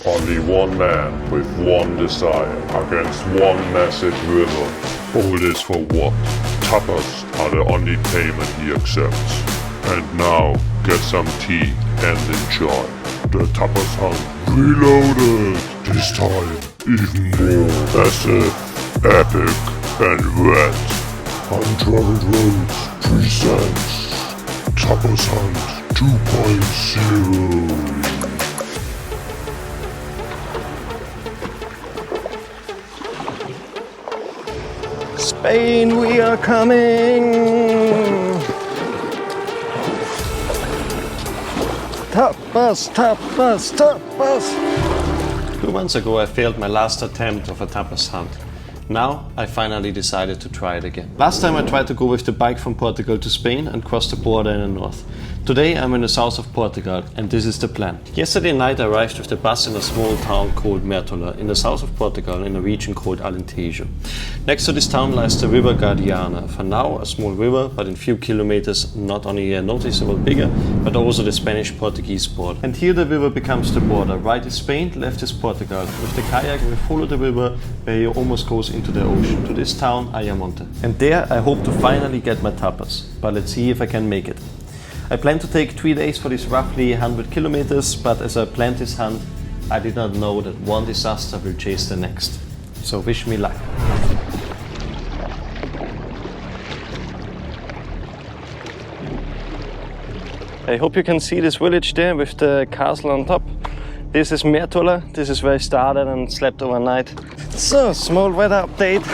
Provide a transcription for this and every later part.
Only one man with one desire against one massive river. All this for what? Tapas are the only payment he accepts. And now, get some tea and enjoy. The Tapas Hunt Reloaded! This time, even more massive, epic, and wet. Untraveled Roads presents Tapas Hunt 2.0. Spain, we are coming! Tapas, tapas, tapas! 2 months ago I failed my last attempt of a tapas hunt. Now I finally decided to try it again. Last time I tried to go with the bike from Portugal to Spain and cross the border in the north. Today I'm in the south of Portugal and this is the plan. Yesterday night I arrived with the bus in a small town called Mértola in the south of Portugal in a region called Alentejo. Next to this town lies the river Guadiana, for now a small river but in few kilometers not only noticeable bigger but also the Spanish-Portuguese border. And here the river becomes the border. Right is Spain, left is Portugal. With the kayak we follow the river where it almost goes into the ocean to this town Ayamonte. And there I hope to finally get my tapas, but let's see if I can make it. I plan to take 3 days for this roughly 100 kilometers, but as I planned this hunt, I did not know that one disaster will chase the next. So wish me luck. I hope you can see this village there with the castle on top. This is Mértola, this is where I started and slept overnight. So, small weather update.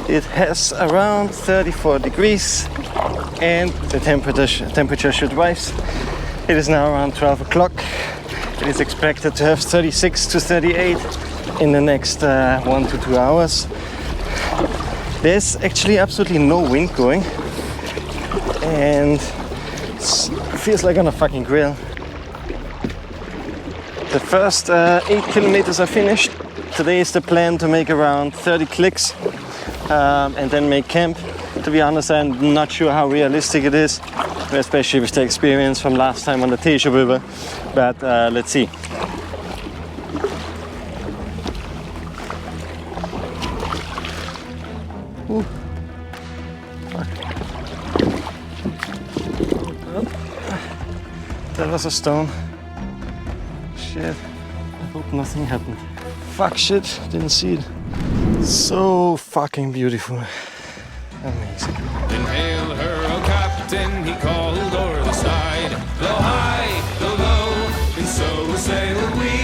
It has around 34 degrees and the temperature should rise. It is now around 12 o'clock. It is expected to have 36 to 38 in the next 1 to 2 hours. There's actually absolutely no wind going and it feels like on a fucking grill. The first 8 kilometers are finished. Today is the plan to make around 30 clicks and then make camp. To be honest, I'm not sure how realistic it is, especially with the experience from last time on the Tejo River, but let's see. Ooh. Fuck. Oh. That was a stone. Shit. I hope nothing happened. Fuck shit, didn't see it. So fucking beautiful. Amazing. Then hail her, oh captain, he called o'er the side. Blow high, blow low, and so sail we.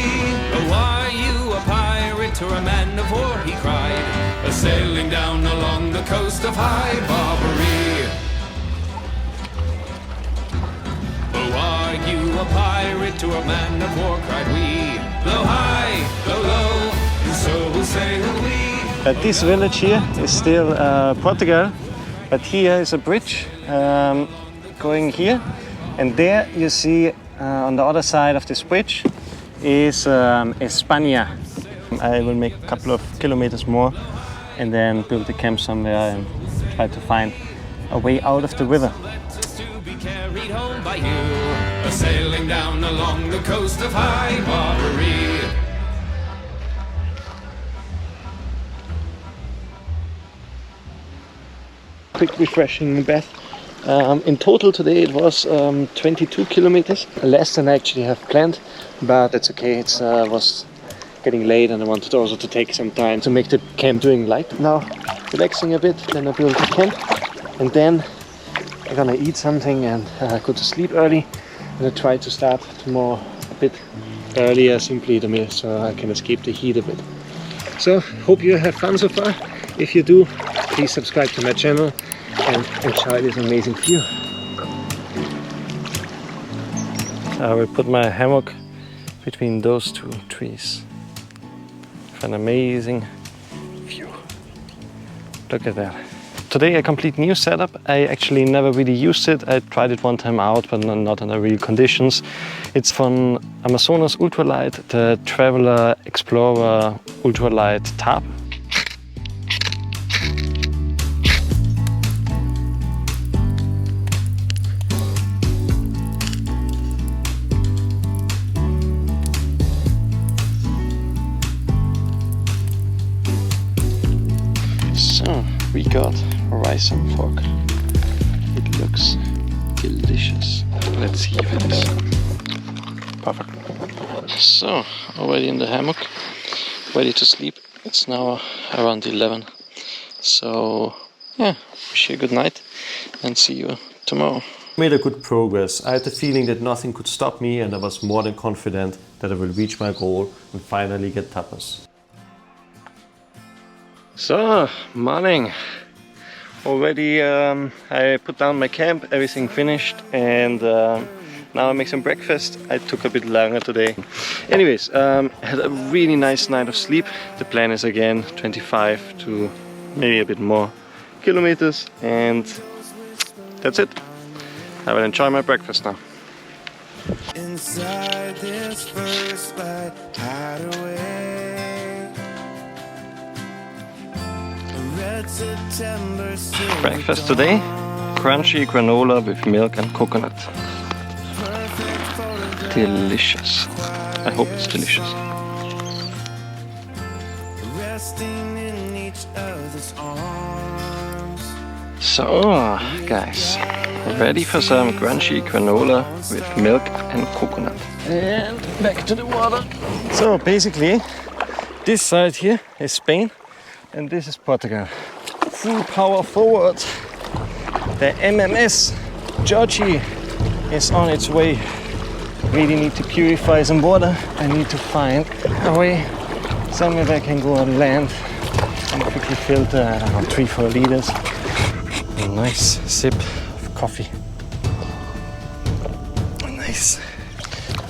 Oh, are you a pirate or a man of war, he cried, sailing down along the coast of High Barbary. Oh, are you a pirate or a man of war, cried we. Blow high, blow low, and so sail we. This village here is still Portugal, but here is a bridge going here, and there you see on the other side of this bridge is España. I will make a couple of kilometers more and then build a camp somewhere and try to find a way out of the river. To be carried home by you, sailing down along the coast of High Barbary. Quick refreshing bath. In total today it was 22 kilometers, less than I actually have planned, but that's okay. It was getting late and I wanted also to take some time to make the camp doing light. Now relaxing a bit, then I build the camp and then I'm gonna eat something and go to sleep early, and I try to start tomorrow a bit earlier, simply so I can escape the heat a bit. So hope you have fun so far. If you do, please subscribe to my channel and enjoy this amazing view. I will put my hammock between those two trees. An amazing view. Look at that. Today a complete new setup. I actually never really used it. I tried it one time out, but not under real conditions. It's from Amazonas Ultralight, the Traveler Explorer Ultralight Tarp. we got rice and pork. It looks delicious. Let's see if it is. Perfect. So, already in the hammock, ready to sleep. It's now around 11. So, yeah, wish you a good night and see you tomorrow. Made a good progress. I had the feeling that nothing could stop me, and I was more than confident that I will reach my goal and finally get tapas. So, morning. Already I put down my camp, everything finished, and now I make some breakfast. I took a bit longer today. Anyways, had a really nice night of sleep. The plan is again 25 to maybe a bit more kilometers, and that's it. I will enjoy my breakfast now. Inside this first light hideaway, red September. Breakfast today, crunchy granola with milk and coconut. Delicious. I hope it's delicious. Resting in each other's arms. So, guys, ready for some crunchy granola with milk and coconut. And back to the water. So basically, this side here is Spain and this is Portugal. Full power forward. The MMS Georgie is on its way. Really need to purify some water. I need to find a way somewhere that I can go on land and quickly filter, I don't know, 3-4 liters. A nice sip of coffee. Nice.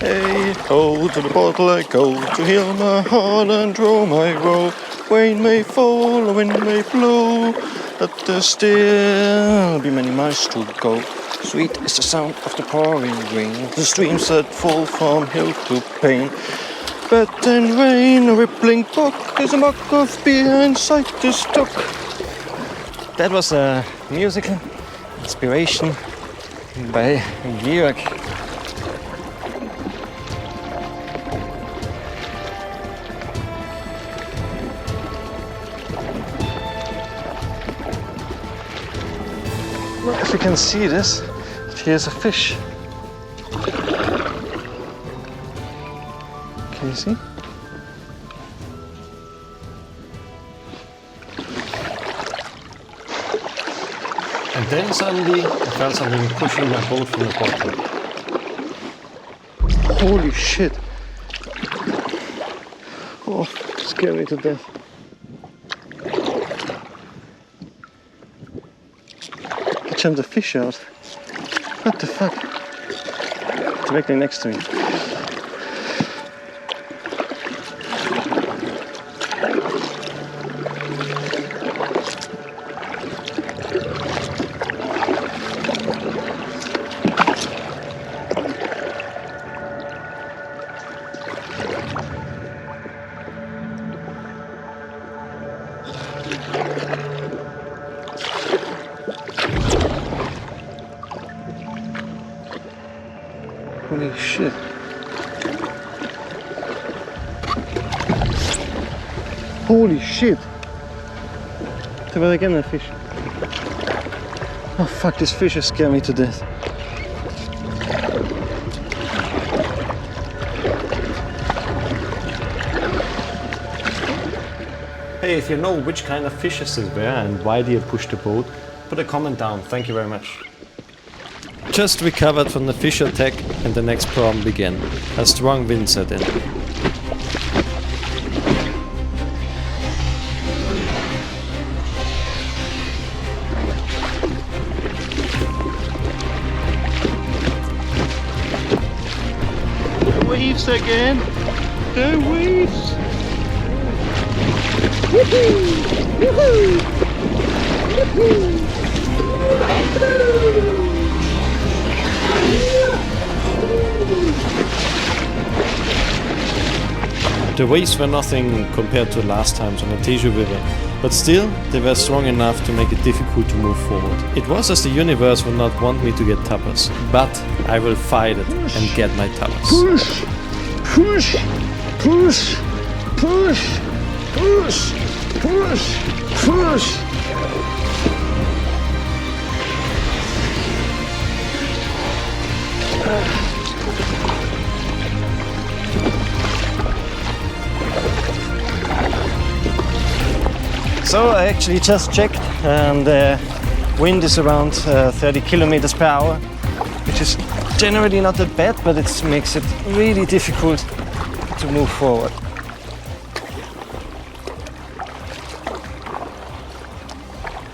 Hey, oh, to the bottle I go, to heal my heart and draw my row. Rain may fall, wind may blow, but there's still be many miles to go. Sweet is the sound of the pouring rain, the streams that fall from hill to plain. But then rain, a rippling brook, is a mug of beer inside this stock. That was a musical inspiration by Georg. Well, if you can see this, here's a fish. Can you see? And then suddenly I felt something pushing my boat from the bottom. Holy shit! Oh, scared me to death. I jumped the fish out. What the fuck? Directly next to me. Holy shit. Holy shit. There was again a fish. Oh fuck, this fish has scared me to death. Hey, if you know which kind of fishes they were and why they pushed the boat, put a comment down. Thank you very much. Just recovered from the fish attack and the next problem began. A strong wind set in. The waves again! The waves! Woohoo! Woohoo! Woohoo! The waves were nothing compared to last times on the Tejo River, but still they were strong enough to make it difficult to move forward. It was as the universe would not want me to get tapas, but I will fight it and get my tapas. Push! Push! Push! Push! Push! Push! Push! So I actually just checked, and the wind is around 30 kilometers per hour, which is generally not that bad, but it makes it really difficult to move forward.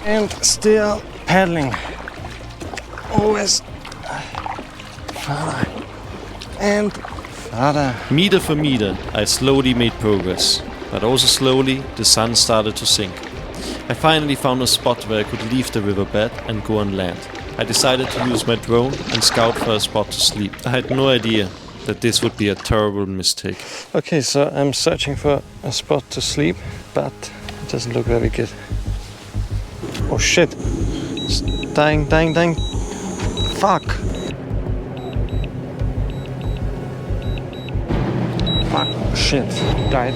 And still paddling. Always farther and farther. Meter for meter, I slowly made progress, but also slowly the sun started to sink. I finally found a spot where I could leave the riverbed and go on land. I decided to use my drone and scout for a spot to sleep. I had no idea that this would be a terrible mistake. Okay, so I'm searching for a spot to sleep, but it doesn't look very good. Oh shit! It's dying. Fuck! Fuck, shit, died.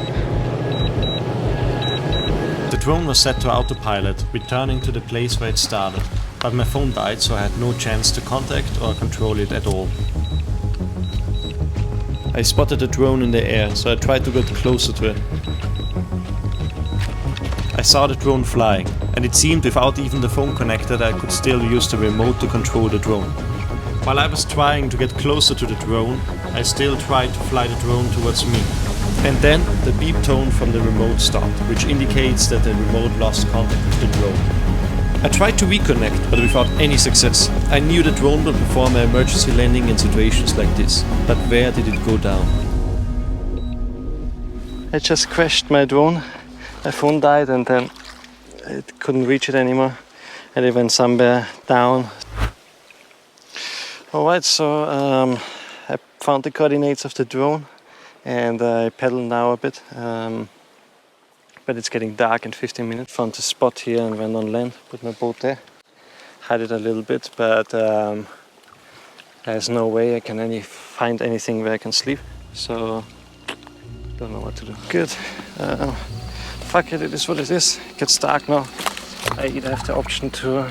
The drone was set to autopilot, returning to the place where it started, but my phone died, so I had no chance to contact or control it at all. I spotted the drone in the air, so I tried to get closer to it. I saw the drone flying, and it seemed without even the phone connected I could still use the remote to control the drone. While I was trying to get closer to the drone, I still tried to fly the drone towards me. And then the beep tone from the remote stopped, which indicates that the remote lost contact with the drone. I tried to reconnect, but without any success. I knew the drone would perform an emergency landing in situations like this, but where did it go down? I just crashed my drone. My phone died, and then it couldn't reach it anymore, and it went somewhere down. Alright, so I found the coordinates of the drone, and I pedal now a bit, but it's getting dark in 15 minutes. Found a spot here and went on land, put my boat there, hide it a little bit, but there's no way I can find anything where I can sleep, so don't know what to do. Good. Fuck it, it is what it is. It gets dark now. I either have the option to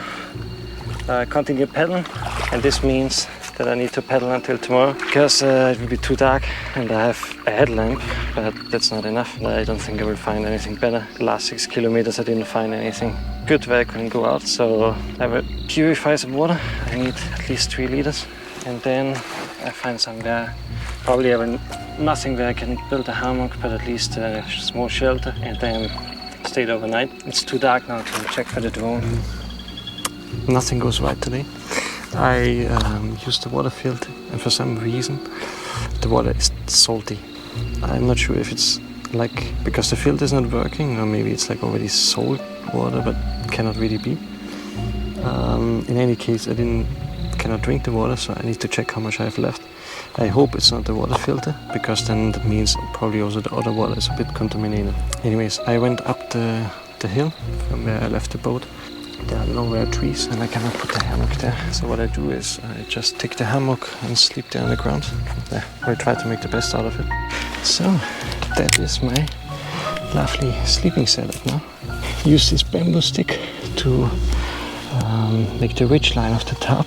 continue pedaling, and this means that I need to pedal until tomorrow, because it will be too dark and I have a headlamp, but that's not enough. I don't think I will find anything better. The last 6 kilometers I didn't find anything good where I couldn't go out, so I will purify some water. I need at least 3 liters, and then I find somewhere, probably have nothing where I can build a hammock, but at least a small shelter, and then stay overnight. It's too dark now to check for the drone. Nothing goes right today. I used the water filter, and for some reason the water is salty. I'm not sure if it's like because the filter is not working, or maybe it's like already salt water, but cannot really be. In any case, I cannot drink the water, so I need to check how much I have left. I hope it's not the water filter, because then that means probably also the other water is a bit contaminated. Anyways, I went up the hill from where I left the boat. There are nowhere trees, and I cannot put the hammock there. So what I do is I just take the hammock and sleep there on the ground. Yeah, I try to make the best out of it. So that is my lovely sleeping setup now. Use this bamboo stick to make the ridge line of the top,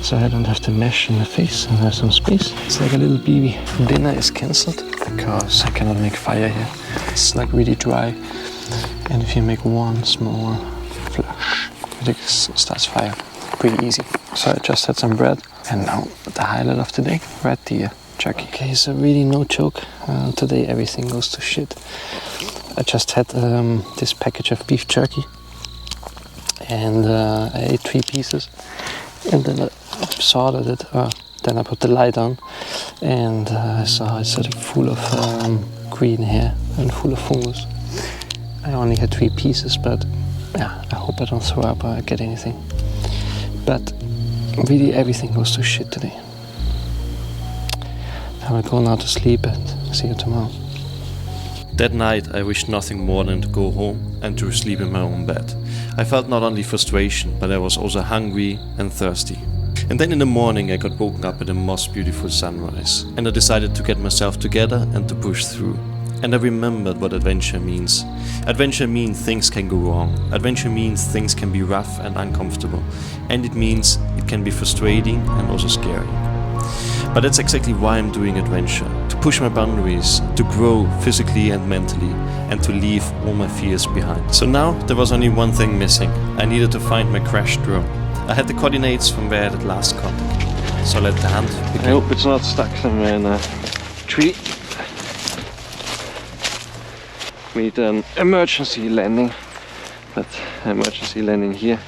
so I don't have the mesh in the face and have some space. It's like a little baby. Dinner is cancelled because I cannot make fire here. It's like really dry, and if you make one small flash, it starts fire. Pretty easy. So I just had some bread, and now the highlight of the day, red deer jerky. Okay, so really no joke. Today everything goes to shit. I just had this package of beef jerky, and I ate 3 pieces, and then I salted it. Then I put the light on, and I saw it's sort of full of green hair and full of fungus. I only had 3 pieces, but yeah, I hope I don't throw up or get anything. But really everything goes to shit today. I will go now to sleep and see you tomorrow. That night I wished nothing more than to go home and to sleep in my own bed. I felt not only frustration, but I was also hungry and thirsty. And then in the morning I got woken up at a most beautiful sunrise, and I decided to get myself together and to push through. and I remembered what adventure means. Adventure means things can go wrong. Adventure means things can be rough and uncomfortable. And it means it can be frustrating and also scary. But that's exactly why I'm doing adventure. To push my boundaries, to grow physically and mentally, and to leave all my fears behind. So now there was only one thing missing. I needed to find my crashed drone. I had the coordinates from where I had last contact. So let the hunt begin. I hope it's not stuck somewhere in a tree. We need an emergency landing, but emergency landing here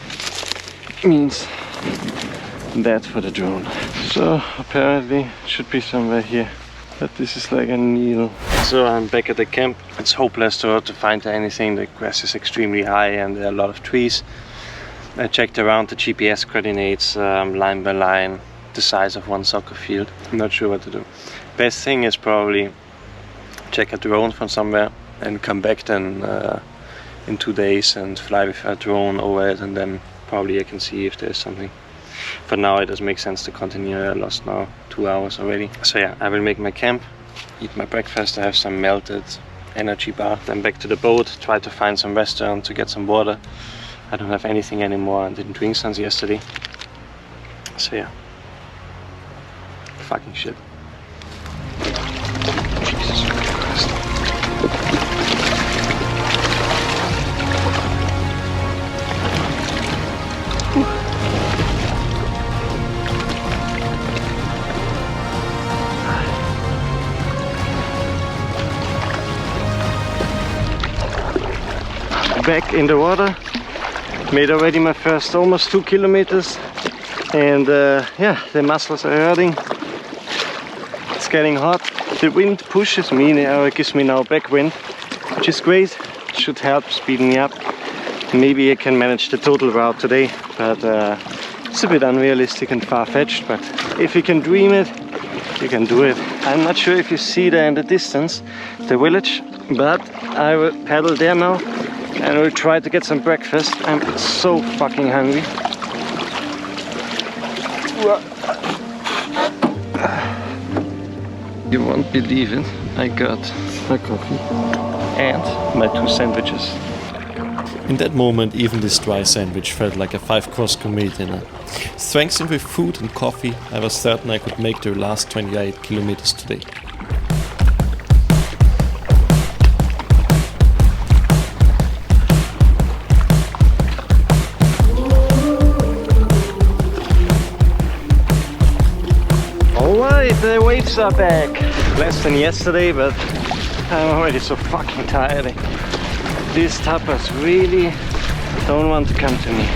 means that for the drone. So apparently it should be somewhere here, but this is like a needle. So I'm back at the camp. It's hopeless to find anything. The grass is extremely high and there are a lot of trees. I checked around the GPS coordinates line by line, the size of one soccer field. I'm not sure what to do. Best thing is probably check a drone from somewhere and come back then in 2 days and fly with a drone over it, and then probably I can see if there's something. For now it doesn't make sense to continue. I lost now 2 hours already. So yeah, I will make my camp, eat my breakfast. I have some melted energy bar, then back to the boat, try to find some restaurant to get some water. I don't have anything anymore and didn't drink since yesterday. So yeah, fucking shit. Jesus Christ. Back in the water, made already my first almost 2 kilometers, and yeah, the muscles are hurting. It's getting hot. The wind pushes me, it gives me now backwind, which is great. Should help speed me up. Maybe I can manage the total route today, but it's a bit unrealistic and far-fetched, but if you can dream it, you can do it. I'm not sure if you see there in the distance the village, but I will paddle there now and we'll try to get some breakfast. I'm so fucking hungry. You won't believe it, I got my coffee and my 2 sandwiches. In that moment, even this dry sandwich felt like a 5-course gourmet dinner. Strengthened with food and coffee, I was certain I could make the last 28 kilometers today. Alright, the waves are back. Less than yesterday, but I'm already so fucking tired. These tapas really don't want to come to me.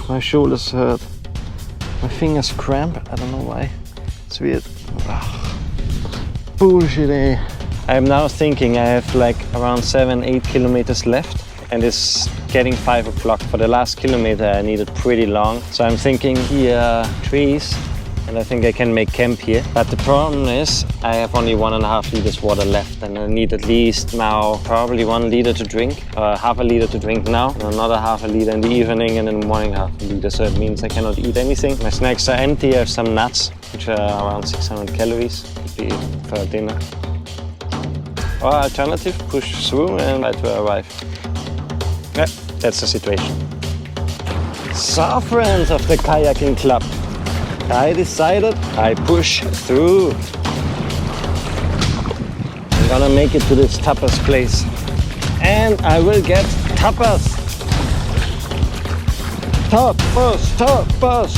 My shoulders hurt. My fingers cramp. I don't know why. It's weird. Bullshit, eh? I'm now thinking I have like around 7-8 kilometers left, and it's getting 5 o'clock. For the last kilometer I needed pretty long. So I'm thinking here trees, and I think I can make camp here. But the problem is I have only 1.5 liters water left, and I need at least now probably 1 liter to drink, half a liter to drink now, and another half a liter in the evening, and in the morning half a liter. So it means I cannot eat anything. My snacks are empty. I have some nuts, which are around 600 calories, could be for dinner. Or alternative, push through and try to arrive. Yeah, that's the situation. So friends of the kayaking club, I decided I push through. I'm gonna make it to this tapas place, and I will get tapas. Tapas.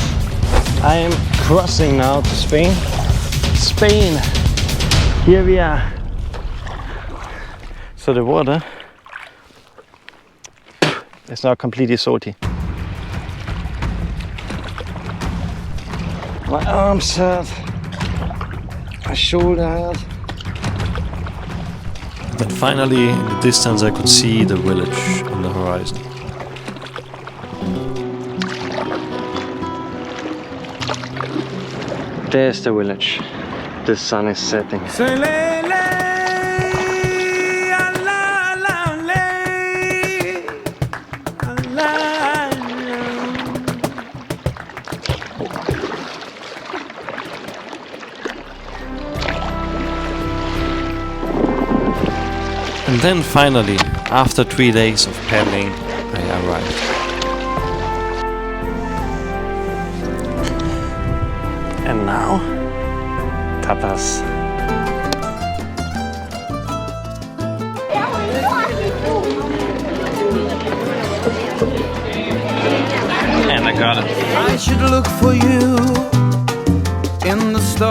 I am crossing now to Spain. Spain. Here we are. So the water is now completely salty. My arms hurt, my shoulder hurt. Then finally, in the distance I could see the village on the horizon. There's the village. The sun is setting. And then finally, after 3 days of paddling, I arrived. And now, tapas. And I got it. I should look for you in the stars.